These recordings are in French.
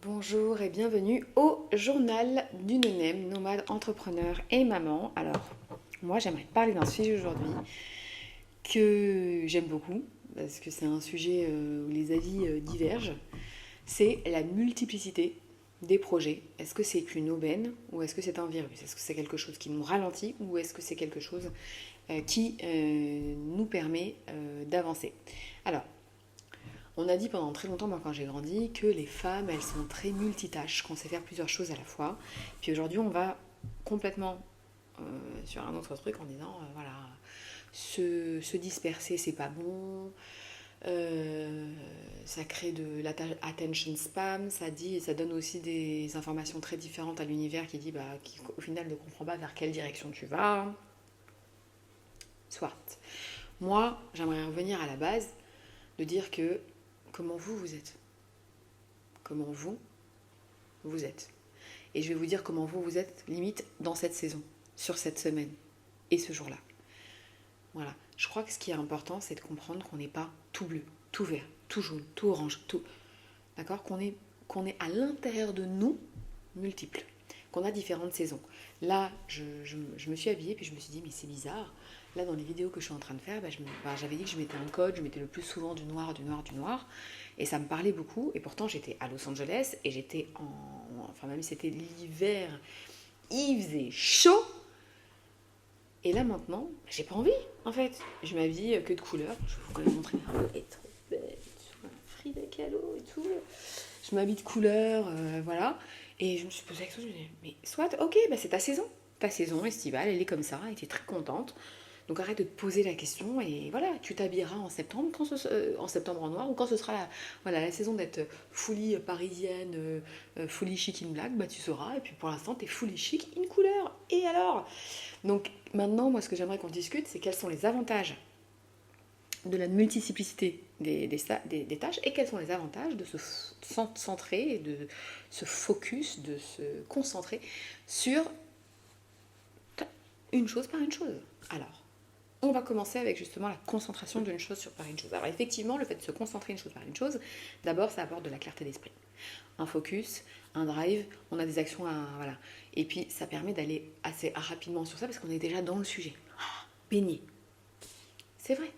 Bonjour et bienvenue au journal d'une NEM, nomade entrepreneur et maman. Alors, moi j'aimerais te parler d'un sujet aujourd'hui que j'aime beaucoup parce que c'est un sujet où les avis divergent. C'est la multiplicité des projets. Est-ce que c'est une aubaine ou est-ce que c'est un virus? Est-ce que c'est quelque chose qui nous ralentit ou est-ce que c'est quelque chose qui nous permet d'avancer? Alors, on a dit pendant très longtemps, moi quand j'ai grandi, que les femmes, elles sont très multitâches, qu'on sait faire plusieurs choses à la fois. Puis aujourd'hui, on va complètement sur un autre truc en disant, voilà, se disperser, c'est pas bon. Ça crée de l'attention spam, ça donne aussi des informations très différentes à l'univers qui au final ne comprend pas vers quelle direction tu vas. Soit. Moi, j'aimerais revenir à la base de dire que comment vous êtes. Comment vous êtes. Et je vais vous dire comment vous êtes, limite, dans cette saison, sur cette semaine et ce jour-là. Voilà. Je crois que ce qui est important, c'est de comprendre qu'on n'est pas tout bleu, tout vert, tout jaune, tout orange, tout. D'accord, qu'on est à l'intérieur de nous multiples, qu'on a différentes saisons. Là, je me suis habillée, puis je me suis dit, mais c'est bizarre. Là, dans les vidéos que je suis en train de faire, j'avais dit que je mettais un code, je mettais le plus souvent du noir, du noir, du noir. Et ça me parlait beaucoup. Et pourtant, j'étais à Los Angeles et j'étais en. Enfin, même si c'était l'hiver, il faisait chaud. Et là, maintenant, j'ai pas envie, en fait. Je m'habille que de couleurs. Je vais vous quand même montrer. Elle est trop belle. Frida Kahlo et tout. Je m'habille de couleurs, voilà. Et je me suis posé la question, je me dis, mais soit, ok, bah c'est ta saison. Ta saison estivale, elle est comme ça, et tu es très contente. Donc arrête de te poser la question et voilà, tu t'habilleras en septembre, en septembre en noir, ou quand ce sera la saison d'être fully parisienne, fully chic in black, bah tu sauras. Et puis pour l'instant, tu es fully chic in couleur. Et alors? Donc maintenant, moi, ce que j'aimerais qu'on discute, c'est quels sont les avantages de la multiplicité des tâches et quels sont les avantages de se centrer, de se focus, de se concentrer sur une chose par une chose. Alors, on va commencer avec justement la concentration d'une chose par une chose. Alors effectivement, le fait de se concentrer une chose par une chose, d'abord, ça apporte de la clarté d'esprit. Un focus, un drive, on a des actions à... Voilà. Et puis, ça permet d'aller assez rapidement sur ça parce qu'on est déjà dans le sujet. Baigné. C'est vrai.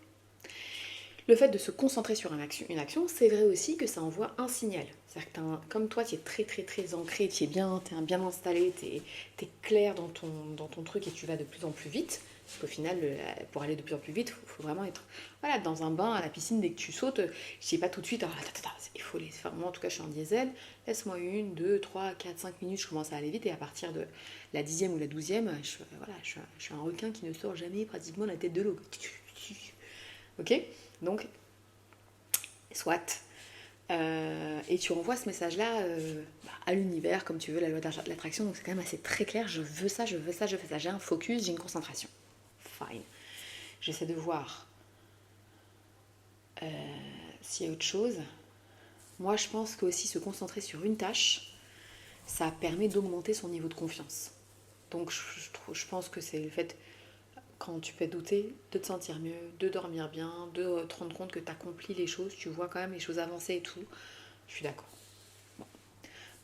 Le fait de se concentrer sur une action, c'est vrai aussi que ça envoie un signal. C'est-à-dire que comme toi, tu es très très très ancré, tu es bien installé, tu es clair dans ton truc et tu vas de plus en plus vite. Parce qu'au final, pour aller de plus en plus vite, il faut vraiment être dans un bain, à la piscine, dès que tu sautes, je dis pas tout de suite, alors, il faut les faire. Moi, en tout cas, je suis en diesel, laisse-moi 1, 2, 3, 4, 5 minutes, je commence à aller vite, et à partir de la 10e ou la 12e, je suis un requin qui ne sort jamais pratiquement la tête de l'eau. Ok? Donc, soit. Et tu envoies ce message-là à l'univers, comme tu veux, la loi de l'attraction. Donc c'est quand même assez très clair. Je veux ça, je veux ça, je fais ça. J'ai un focus, j'ai une concentration. Fine. J'essaie de voir s'il y a autre chose. Moi, je pense qu'aussi se concentrer sur une tâche, ça permet d'augmenter son niveau de confiance. Donc je pense que c'est le fait, quand tu peux douter, de te sentir mieux, de dormir bien, de te rendre compte que tu accomplis les choses, tu vois quand même les choses avancer et tout. Je suis d'accord. Bon.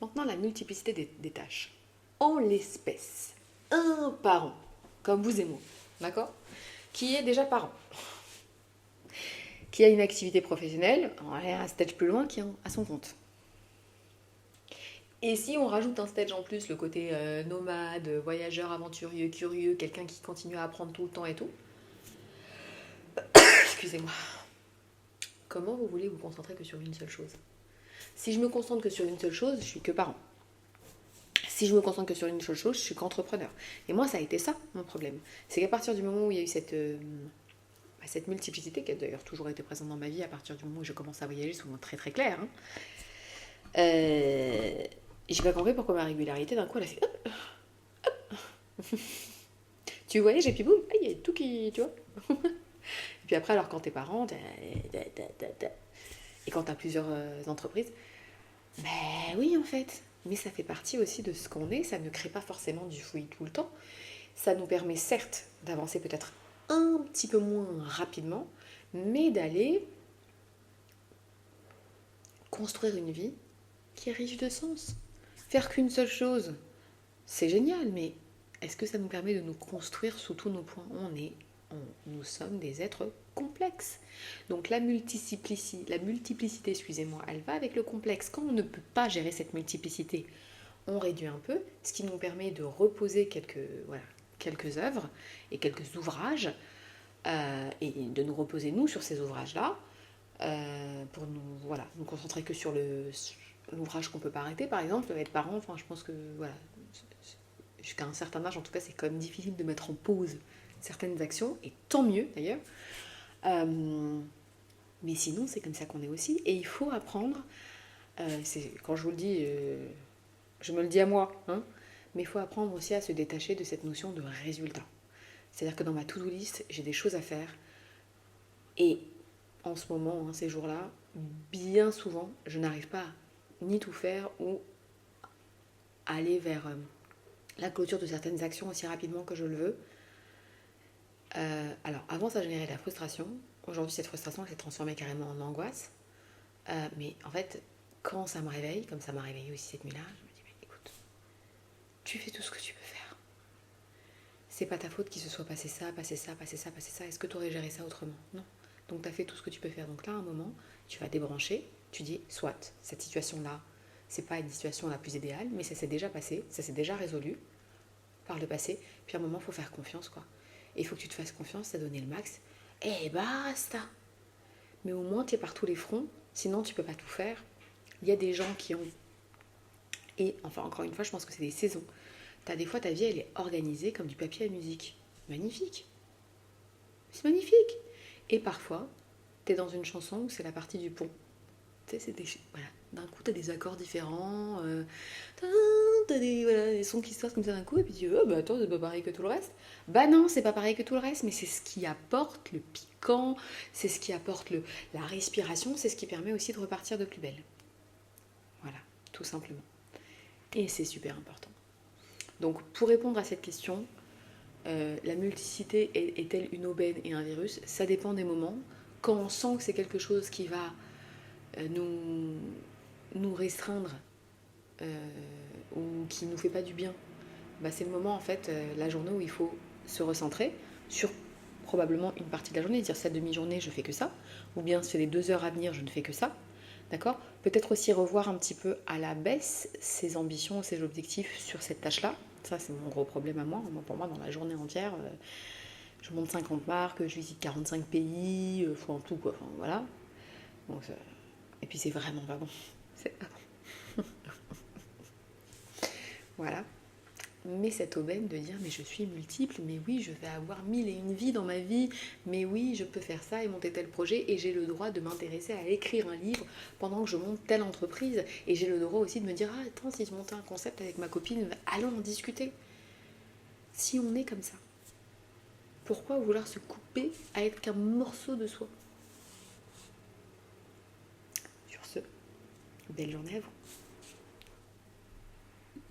Maintenant, la multiplicité des tâches. En l'espèce, un parent, comme vous et moi, d'accord, qui est déjà parent, qui a une activité professionnelle, on va aller un stage plus loin, qui est à son compte. Et si on rajoute un stage en plus, le côté nomade, voyageur, aventurieux, curieux, quelqu'un qui continue à apprendre tout le temps et tout, excusez-moi, comment vous voulez vous concentrer que sur une seule chose? Si je me concentre que sur une seule chose, je suis que parent. Si je me concentre que sur une seule chose, je suis qu'entrepreneur. Et moi, ça a été ça, mon problème. C'est qu'à partir du moment où il y a eu cette multiplicité, qui a d'ailleurs toujours été présente dans ma vie, à partir du moment où je commence à voyager, souvent très très clair, hein, j'ai pas compris pourquoi ma régularité, d'un coup, elle a fait hop, hop. Tu voyais, j'ai puis boum, il y a tout qui, tu vois. Et puis après, alors quand t'es parent, et quand t'as plusieurs entreprises, ben oui, en fait. Mais ça fait partie aussi de ce qu'on est. Ça ne crée pas forcément du fouillis tout le temps. Ça nous permet certes d'avancer peut-être un petit peu moins rapidement, mais d'aller construire une vie qui est riche de sens. Faire qu'une seule chose, c'est génial, mais est-ce que ça nous permet de nous construire sous tous nos points? Nous sommes des êtres complexes. Donc la multiplicité, excusez-moi, elle va avec le complexe. Quand on ne peut pas gérer cette multiplicité, on réduit un peu, ce qui nous permet de reposer quelques œuvres et quelques ouvrages, et de nous reposer nous sur ces ouvrages-là, pour nous concentrer que sur l'ouvrage qu'on peut pas arrêter. Par exemple, être parent, enfin, je pense que jusqu'à un certain âge, en tout cas, c'est quand même difficile de mettre en pause certaines actions, et tant mieux d'ailleurs. Mais sinon, c'est comme ça qu'on est aussi, et il faut apprendre. Quand je vous le dis, je me le dis à moi, hein, mais il faut apprendre aussi à se détacher de cette notion de résultat. C'est-à-dire que dans ma to-do list, j'ai des choses à faire, et en ce moment, hein, ces jours-là, bien souvent, je n'arrive pas à ni tout faire ou aller vers la clôture de certaines actions aussi rapidement que je le veux. Alors, avant, ça générait de la frustration. Aujourd'hui, cette frustration s'est transformée carrément en angoisse. Mais en fait, quand ça me réveille, comme ça m'a réveillée aussi cette nuit-là, je me dis, mais écoute, tu fais tout ce que tu peux faire. C'est pas ta faute qu'il se soit passé ça, passé ça, passé ça, passé ça. Est-ce que tu aurais géré ça autrement? Non. Donc, tu as fait tout ce que tu peux faire. Donc là, à un moment, tu vas débrancher. Tu dis, soit, cette situation-là, c'est pas une situation la plus idéale, mais ça s'est déjà passé, ça s'est déjà résolu par le passé. Puis à un moment, il faut faire confiance, quoi. Et il faut que tu te fasses confiance, t'as donné le max. Et basta. Mais au moins, tu es par tous les fronts. Sinon, tu peux pas tout faire. Il y a des gens qui ont... Et enfin, encore une fois, je pense que c'est des saisons. T'as des fois, ta vie, elle est organisée comme du papier à musique. Magnifique. C'est magnifique. Et parfois, t'es dans une chanson où c'est la partie du pont. Tu sais, voilà. D'un coup, t'as des accords différents. T'as des sons qui sortent comme ça d'un coup. Et puis tu dis, oh, bah attends, c'est pas pareil que tout le reste. Bah non, c'est pas pareil que tout le reste. Mais c'est ce qui apporte le piquant. C'est ce qui apporte la respiration. C'est ce qui permet aussi de repartir de plus belle. Voilà, tout simplement. Et c'est super important. Donc, pour répondre à cette question, la multiplicité est-elle une aubaine et un virus? Ça dépend des moments. Quand on sent que c'est quelque chose qui va nous restreindre ou qui nous fait pas du bien, bah c'est le moment en fait, la journée où il faut se recentrer sur probablement une partie de la journée, dire cette demi-journée je fais que ça, ou bien c'est les 2 heures à venir je ne fais que ça, d'accord? Peut-être aussi revoir un petit peu à la baisse ses ambitions, ses objectifs sur cette tâche-là. Ça c'est mon gros problème à moi. Pour moi dans la journée entière, je monte 50 marques, je visite 45 pays, faut en tout quoi, enfin voilà. Donc, et puis c'est vraiment pas bon. C'est pas bon. Voilà. Mais cette aubaine de dire mais je suis multiple, mais oui je vais avoir 1001 vies dans ma vie, mais oui je peux faire ça et monter tel projet et j'ai le droit de m'intéresser à écrire un livre pendant que je monte telle entreprise et j'ai le droit aussi de me dire ah attends si je montais un concept avec ma copine, allons en discuter. Si on est comme ça, pourquoi vouloir se couper à être qu'un morceau de soi? Sur ce, belle journée à vous.